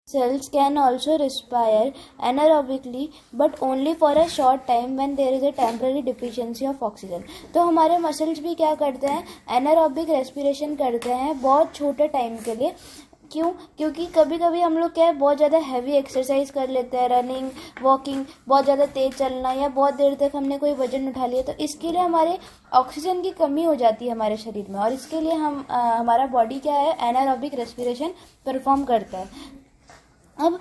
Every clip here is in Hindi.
Cells can also respire anaerobically but only for a short time when there is a temporary deficiency of oxygen. तो हमारे मसल्स भी क्या करते हैं, एनारोबिक रेस्पिरेशन करते हैं बहुत छोटे टाइम के लिए. क्यों? क्योंकि कभी कभी हम लोग क्या है बहुत ज़्यादा हैवी एक्सरसाइज कर लेते हैं, रनिंग, वॉकिंग, बहुत ज़्यादा तेज चलना या बहुत देर तक हमने कोई वजन उठा लिया, तो इसके लिए हमारे ऑक्सीजन की कमी हो जाती है हमारे शरीर में, और इसके लिए हमारा बॉडी क्या है, एनारोबिक रेस्पिरेशन परफॉर्म करता है. अब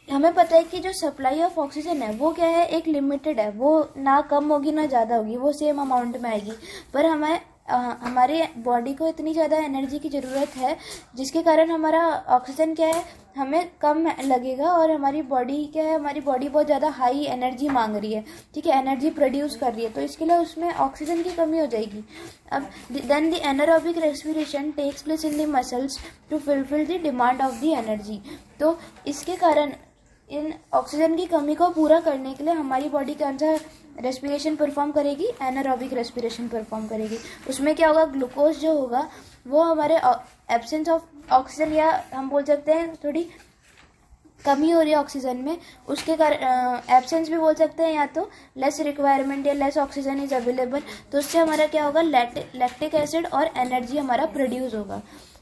हमें पता है कि जो सप्लाई ऑफ ऑक्सीजन है वो क्या है, एक लिमिटेड है, वो ना कम होगी ना ज़्यादा होगी, वो सेम अमाउंट में आएगी. पर हमारे बॉडी को इतनी ज़्यादा एनर्जी की ज़रूरत है जिसके कारण हमारा ऑक्सीजन क्या है हमें कम लगेगा, और हमारी बॉडी क्या है, हमारी बॉडी बहुत ज़्यादा हाई एनर्जी मांग रही है, ठीक है, एनर्जी प्रोड्यूस कर रही है, तो इसके लिए उसमें ऑक्सीजन की कमी हो जाएगी. अब then the anaerobic respiration takes place in the muscles to fulfil the demand of the energy. तो इसके कारण इन ऑक्सीजन की कमी को पूरा करने के लिए हमारी बॉडी कौन सा रेस्पिरेशन परफॉर्म करेगी, एनारोबिक रेस्पिरेशन परफॉर्म करेगी. उसमें क्या होगा, ग्लूकोज जो होगा वो हमारे एब्सेंस ऑफ ऑक्सीजन, या हम बोल सकते हैं थोड़ी कमी हो रही है ऑक्सीजन में, उसके कारण एब्सेंस भी बोल सकते हैं, या तो लेस रिक्वायरमेंट या लेस ऑक्सीजन इज अवेलेबल, तो उससे हमारा क्या होगा, लैक्टिक एसिड और एनर्जी हमारा प्रोड्यूस होगा.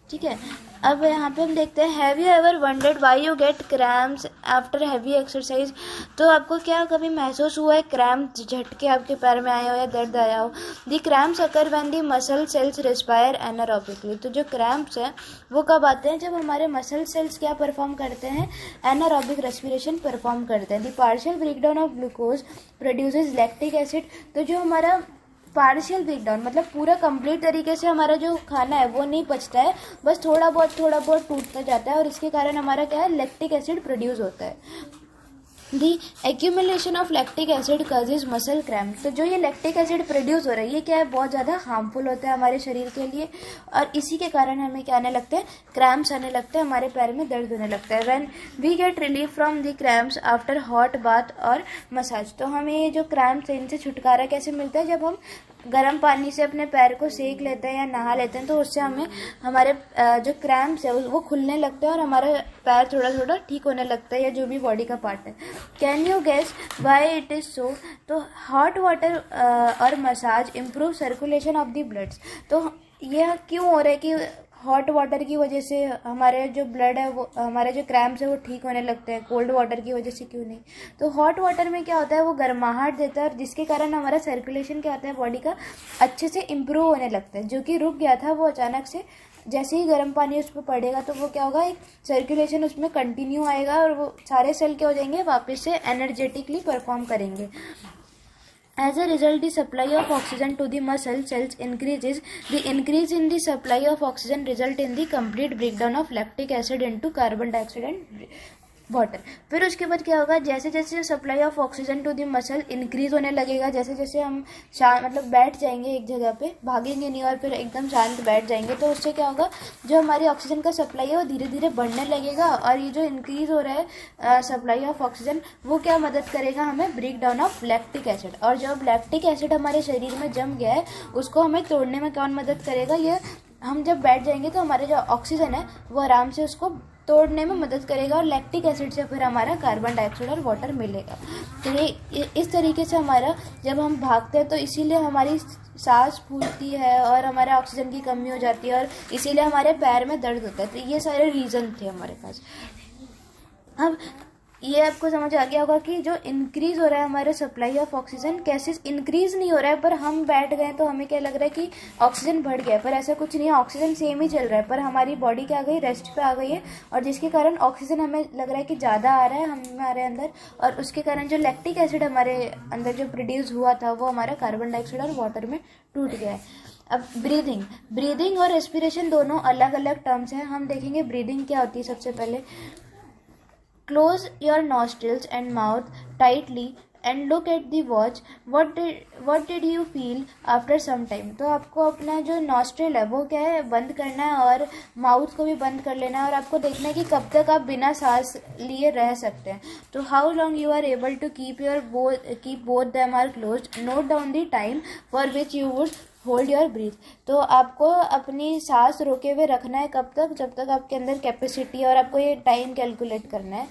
ठीक है. अब यहाँ पे हम देखते हैं, have you ever wondered why you get cramps after heavy exercise. तो आपको क्या कभी महसूस हुआ है क्रैम्प, झटके आपके पैर में आए हो या दर्द आया हो. The cramps occur when the muscle cells respire anaerobically. तो जो क्रैम्प्स हैं वो कब आते हैं, जब हमारे मसल सेल्स क्या परफॉर्म करते हैं, एनारोबिक रेस्पिरेशन परफॉर्म करते हैं. The partial breakdown of glucose produces lactic acid. तो जो हमारा पार्शियल ब्रेकडाउन मतलब पूरा कंप्लीट तरीके से हमारा जो खाना है वो नहीं पचता है, बस थोड़ा बहुत टूटता जाता है, और इसके कारण हमारा क्या है, लैक्टिक एसिड प्रोड्यूस होता है. The accumulation of lactic acid causes muscle cramp. तो जो ये लैक्टिक एसिड प्रोड्यूस हो रहा है ये क्या है, बहुत ज़्यादा हार्मफुल होता है हमारे शरीर के लिए, और इसी के कारण हमें क्या आने लगते हैं, क्रैम्प्स आने लगते हैं, हमारे पैर में दर्द होने लगता है. When we get relief from the cramps after hot bath और मसाज. तो हमें ये जो क्रैम्प्स है इनसे छुटकारा कैसे मिलता है, जब हम गर्म पानी से अपने पैर को सेक लेते हैं या नहा लेते हैं, तो उससे हमें हमारे जो क्रैम्प्स है वो खुलने लगते हैं और हमारा पैर थोड़ा थोड़ा ठीक होने लगता है, या जो भी बॉडी का पार्ट है. Can you guess why it is so. तो हॉट वाटर और massage improve circulation of the bloods. तो यह क्यों हो रहा है कि हॉट वाटर की वजह से हमारे जो ब्लड है वो, हमारे जो क्रैम्प्स है वो ठीक होने लगते हैं, कोल्ड वाटर की वजह से क्यों नहीं. तो हॉट वाटर में क्या होता है, वो गर्माहट देता है, और जिसके कारण हमारा सर्कुलेशन क्या होता है बॉडी का अच्छे से इम्प्रूव होने लगता है. जो कि रुक गया था वो अचानक से जैसे ही गर्म पानी उस पर पड़ेगा तो वो क्या होगा, एक सर्कुलेशन उसमें कंटिन्यू आएगा, और वो सारे सेल क्या हो जाएंगे, वापस से एनर्जेटिकली परफॉर्म करेंगे. As a result, the supply of oxygen to the muscle cells increases. The increase in the supply of oxygen result in the complete breakdown of lactic acid into carbon dioxide and water. फिर उसके बाद क्या होगा, जैसे जैसे supply of oxygen to the muscle increase होने लगेगा, जैसे जैसे हम मतलब बैठ जाएंगे एक जगह पे, भागेंगे नहीं और फिर एकदम शांत बैठ जाएंगे, तो उससे क्या होगा, जो हमारी ऑक्सीजन का सप्लाई है वो धीरे धीरे बढ़ने लगेगा, और ये जो इंक्रीज हो रहा है सप्लाई ऑफ ऑक्सीजन वो क्या मदद करेगा, हमें break down of lactic acid. और जब लैक्टिक एसिड हमारे शरीर में जम गया है उसको हमें तोड़ने में कौन मदद करेगा, ये हम जब बैठ जाएंगे तो हमारे जो ऑक्सीजन है वो आराम से उसको तोड़ने में मदद करेगा, और लैक्टिक एसिड से फिर हमारा कार्बन डाइऑक्साइड और वाटर मिलेगा. तो ये इस तरीके से हमारा जब हम भागते हैं तो इसीलिए हमारी सांस फूलती है और हमारे ऑक्सीजन की कमी हो जाती है, और इसीलिए हमारे पैर में दर्द होता है. तो ये सारे रीज़न थे हमारे पास. अब ये आपको समझ आ गया होगा कि जो इंक्रीज हो रहा है हमारे सप्लाई ऑफ ऑक्सीजन, कैसे इंक्रीज नहीं हो रहा है, पर हम बैठ गए तो हमें क्या लग रहा है कि ऑक्सीजन बढ़ गया है, पर ऐसा कुछ नहीं है, ऑक्सीजन सेम ही चल रहा है, पर हमारी बॉडी क्या आ गई, रेस्ट पे आ गई है, और जिसके कारण ऑक्सीजन हमें लग रहा है कि ज़्यादा आ रहा है हमारे अंदर, और उसके कारण जो लैक्टिक एसिड हमारे अंदर जो प्रोड्यूस हुआ था वो हमारा कार्बन डाइऑक्साइड और वाटर में टूट गया है. अब ब्रीदिंग और रेस्पिरेशन दोनों अलग अलग टर्म्स हैं. हम देखेंगे ब्रीदिंग क्या होती है. सबसे पहले, close your nostrils and mouth tightly and look at the watch. What did you feel after some time. तो आपको अपना जो नॉस्ट्रिल है वो क्या है, बंद करना है, और माउथ को भी बंद कर लेना है, और आपको देखना है कि कब तक आप बिना सांस लिए रह सकते हैं. तो how long you are able to keep both them are closed. Note down the time for which you would hold your breath. तो आपको अपनी सांस रोके हुए रखना है कब तक, जब तक आपके अंदर कैपेसिटी है, और आपको ये टाइम कैलकुलेट करना है।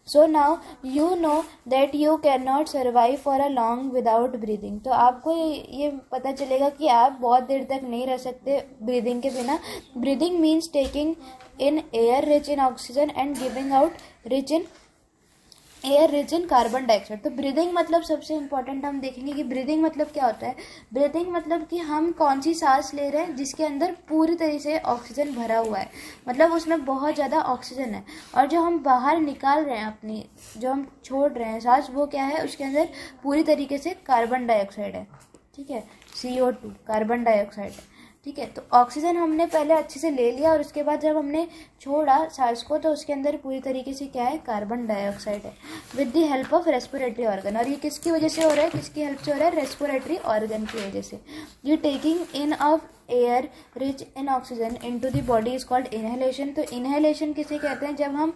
So now you know that you can not survive for a long without breathing. तो आपको ये पता चलेगा कि आप बहुत देर तक नहीं रह सकते ब्रीदिंग के बिना। Breathing means taking in air rich in oxygen and giving out air rich in carbon dioxide. तो ब्रीदिंग मतलब सबसे इंपॉर्टेंट हम देखेंगे कि ब्रीदिंग मतलब क्या होता है। ब्रीदिंग मतलब कि हम कौन सी सांस ले रहे हैं जिसके अंदर पूरी तरह से ऑक्सीजन भरा हुआ है, मतलब उसमें बहुत ज़्यादा ऑक्सीजन है। और जो हम बाहर निकाल रहे हैं अपनी, जो हम छोड़ रहे हैं सांस, वो क्या है, उसके अंदर पूरी तरीके से कार्बन डाइऑक्साइड है, ठीक है, CO2 कार्बन डाइऑक्साइड है, ठीक है। तो ऑक्सीजन हमने पहले अच्छे से ले लिया और उसके बाद जब हमने छोड़ा सांस को तो उसके अंदर पूरी तरीके से क्या है, कार्बन डाइऑक्साइड है, with the help of respiratory organ. और ये किसकी वजह से हो रहा है, किसकी हेल्प से हो रहा है, रेस्पिरेटरी ऑर्गन की वजह से। ये taking in of air rich in oxygen into the body is called inhalation. तो इनहेलेशन किसे कहते हैं, जब हम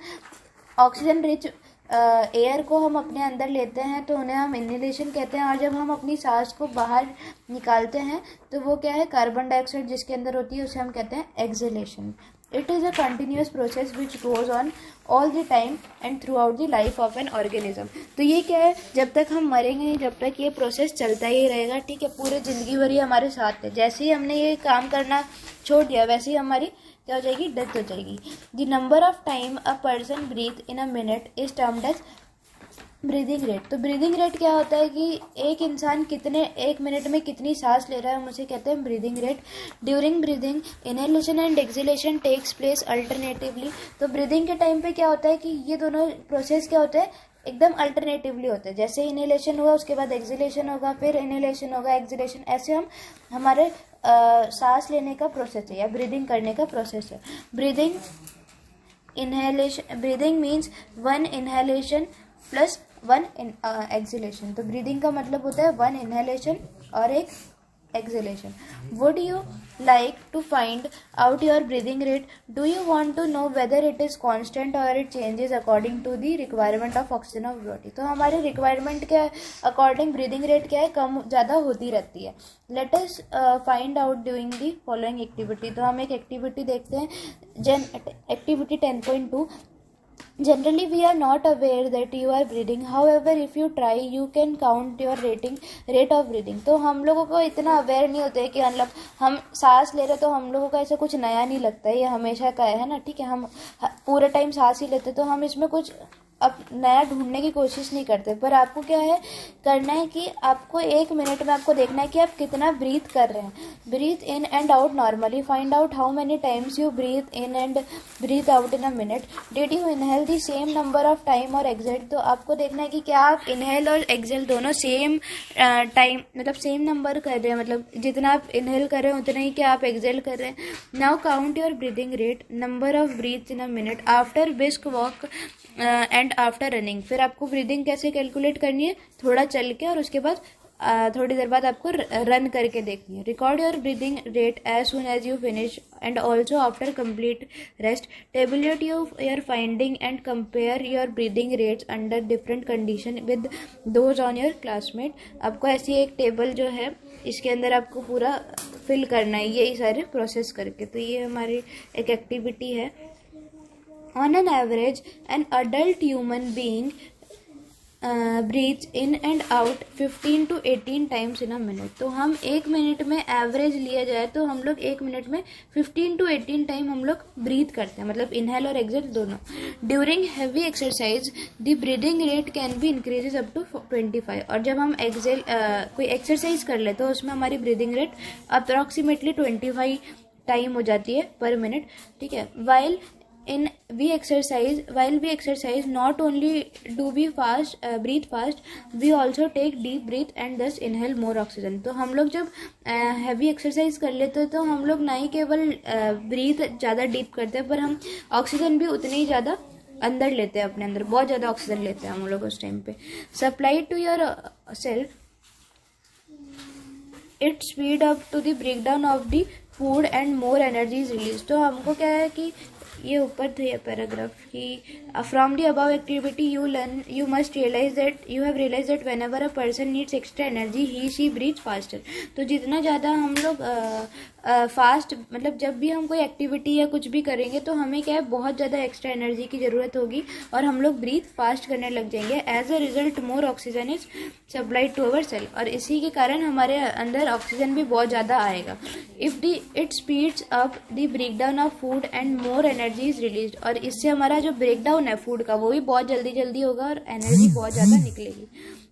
ऑक्सीजन रिच एयर को हम अपने अंदर लेते हैं तो उन्हें हम इनहेलेशन कहते हैं। और जब हम अपनी सांस को बाहर निकालते हैं तो वो क्या है, कार्बन डाइऑक्साइड जिसके अंदर होती है उसे हम कहते हैं exhalation. It is a continuous process which goes on all the time and through out the life of an organism. तो ये क्या है, जब तक हम मरेंगे नहीं जब तक ये प्रोसेस चलता ही रहेगा, ठीक है, पूरे ज़िंदगी भर ये हमारे साथ है। जैसे ही हमने ये काम करना छोड़ दिया वैसे ही हमारी क्या हो जाएगी, डेथ हो जाएगी। The number of time a person breathe in a minute is termed as breathing rate. तो ब्रीदिंग रेट क्या होता है कि एक इंसान एक मिनट में कितनी सांस ले रहा है, हम उसे कहते हैं breathing rate. During breathing inhalation and exhalation takes place alternatively. तो ब्रीदिंग के टाइम पे क्या होता है कि ये दोनों प्रोसेस क्या होते हैं, एकदम अल्टरनेटिवली होते हैं। जैसे इनहेलेशन हुआ उसके बाद एक्सहेलेशन होगा, फिर इनहेलेशन होगा एक्सहेलेशन, ऐसे हम हमारे सांस लेने का प्रोसेस है या ब्रीदिंग करने का प्रोसेस है। Breathing means 1 inhalation plus 1 exhalation. तो ब्रीदिंग का मतलब होता है 1 इनहेलेशन और एक exhalation. Would you like to find out your breathing rate? Do you want to know whether it is constant or it changes according to the requirement of oxygen of body? तो हमारे रिक्वायरमेंट के अकॉर्डिंग ब्रीदिंग रेट क्या है, कम ज़्यादा होती रहती है। Let us find out doing the following activity. तो हम एक एक्टिविटी देखते हैं, activity 10.2। Generally, we are not aware that you are breathing. However, if you try, you can count your rate of breathing. तो हम लोगों को इतना अवेयर नहीं होते हैं कि मतलब हम सांस ले रहे तो हम लोगों का ऐसा कुछ नया नहीं लगता है, ये हमेशा का है ना, ठीक है। हम पूरे टाइम सांस ही लेते तो हम इसमें कुछ अब नया ढूंढने की कोशिश नहीं करते। पर आपको क्या है करना है कि आपको 1 मिनट में आपको देखना है कि आप कितना ब्रीथ कर रहे हैं। Breathe in and out normally, find out how many times you breathe in and breathe out in a minute. Did you inhale the same number of time और एक्सेल? तो आपको देखना है कि क्या आप इनहेल और एक्सेल दोनों सेम टाइम मतलब सेम नंबर कर रहे हैं, मतलब जितना आप इनहेल कर रहे हैं उतना ही क्या आप एक्सेल कर रहे हैं। Now count your breathing rate, number of breath in a minute after brisk walk and after running. फिर आपको ब्रीदिंग कैसे कैलकुलेट करनी है, थोड़ा चल के और उसके बाद थोड़ी देर बाद आपको रन करके देखनी है। Record your breathing rate as soon as you finish and also after complete rest. Tabulate your finding and compare your breathing rates under different condition with those on your classmate. आपको ऐसी एक टेबल जो है इसके अंदर आपको पूरा फिल करना है यही सारे प्रोसेस करके। तो ये हमारी एक एक्टिविटी है। On an average, an adult human being breathes in and out 15 to 18 times in a minute. तो हम 1 मिनट में एवरेज लिया जाए तो हम लोग 1 मिनट में 15 to 18 टाइम हम लोग ब्रीथ करते हैं, मतलब इनहेल और एक्सेल दोनों। During heavy exercise the breathing rate can be increases up to 25। और जब हम कोई एक्सरसाइज कर ले तो उसमें हमारी ब्रीदिंग रेट अप्रॉक्सीमेटली 25 टाइम हो जाती है पर मिनट, ठीक है। while we exercise, not only do we breathe fast, we also take deep breath and thus inhale more oxygen. तो हम लोग जब हैवी एक्सरसाइज कर लेते हैं तो हम लोग ना ही केवल ब्रीथ ज़्यादा डीप करते हैं पर हम ऑक्सीजन भी उतनी ही ज़्यादा अंदर लेते हैं, अपने अंदर बहुत ज़्यादा ऑक्सीजन लेते हैं हम लोग उस टाइम पे। Supply to your self it speed up to the breakdown of the food and more energy is release. तो हमको क्या है कि ये ऊपर थे ये पैराग्राफ कि from the above activity you must realise that you have realise that whenever a person needs extra energy he she breathe faster. तो जितना ज़्यादा हम लोग फास्ट मतलब जब भी हम कोई एक्टिविटी या कुछ भी करेंगे तो हमें क्या है बहुत ज़्यादा एक्स्ट्रा एनर्जी की ज़रूरत होगी और हम लोग ब्रीथ फास्ट करने लग जाएंगे। As a result more oxygen is supplied to our cell, और इसी के कारण हमारे अंदर ऑक्सीजन भी बहुत ज़्यादा आएगा। If the it speeds up the break down of food and more energy is release, और इससे हमारा जो ब्रेक डाउन है फूड का वो भी बहुत जल्दी जल्दी होगा और एनर्जी बहुत ज़्यादा निकलेगी।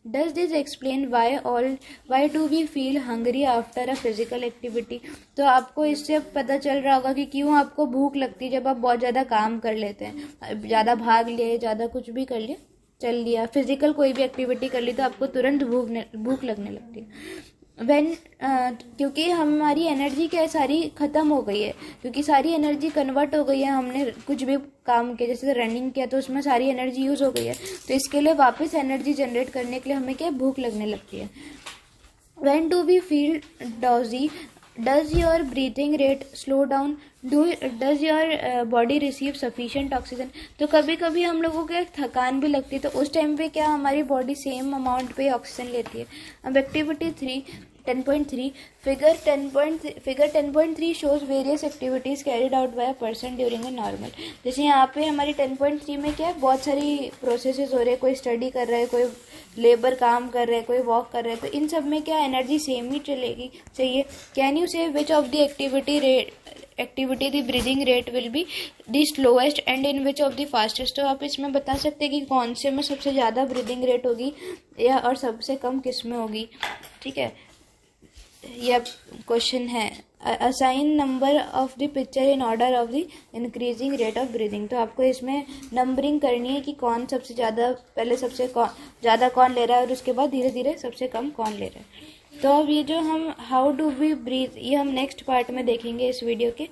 Does this explain why do we feel hungry after a physical activity? तो आपको इससे पता चल रहा होगा कि क्यों आपको भूख लगती है जब आप बहुत ज़्यादा काम कर लेते हैं, ज़्यादा भाग लिए, ज़्यादा कुछ भी कर लिए, चल लिया, फिजिकल कोई भी एक्टिविटी कर ली तो आपको तुरंत भूख लगने लगती है। क्योंकि हमारी एनर्जी क्या है सारी ख़त्म हो गई है, क्योंकि सारी एनर्जी कन्वर्ट हो गई है, हमने कुछ भी काम किया जैसे रनिंग किया तो उसमें सारी एनर्जी यूज़ हो गई है, तो इसके लिए वापस एनर्जी जनरेट करने के लिए हमें क्या भूख लगने लगती है। When do we feel drowsy? Does your breathing rate slow down? Does your body receive sufficient oxygen? तो कभी कभी हम लोगों को थकान भी लगती है, तो उस टाइम पे क्या हमारी बॉडी सेम अमाउंट पे ऑक्सीजन लेती है। अब activity 10.3 figure 10.3 shows various activities carried out by a person during a normal. जैसे यहाँ पे हमारी 10.3 में क्या है बहुत सारी प्रोसेसेस हो रहे हैं, कोई स्टडी कर रहा है, कोई लेबर काम कर रहे हैं, कोई वॉक कर रहे हैं, तो इन सब में क्या एनर्जी सेम ही चलेगी चाहिए। कैन यू से which of the activity the breathing rate will be the slowest and in which of the fastest. तो आप इसमें बता सकते हैं कि कौन से में सबसे ज़्यादा ब्रीदिंग रेट होगी या और सबसे कम किस में होगी। ठीक है, यह क्वेश्चन है assign number of the picture in order of the increasing rate of breathing. तो आपको इसमें नंबरिंग करनी है कि कौन सबसे ज़्यादा पहले सबसे ज़्यादा कौन ले रहा है और उसके बाद धीरे धीरे सबसे कम कौन ले रहा है। तो अब ये जो हम हाउ डू वी ब्रीथ ये हम नेक्स्ट पार्ट में देखेंगे इस वीडियो के।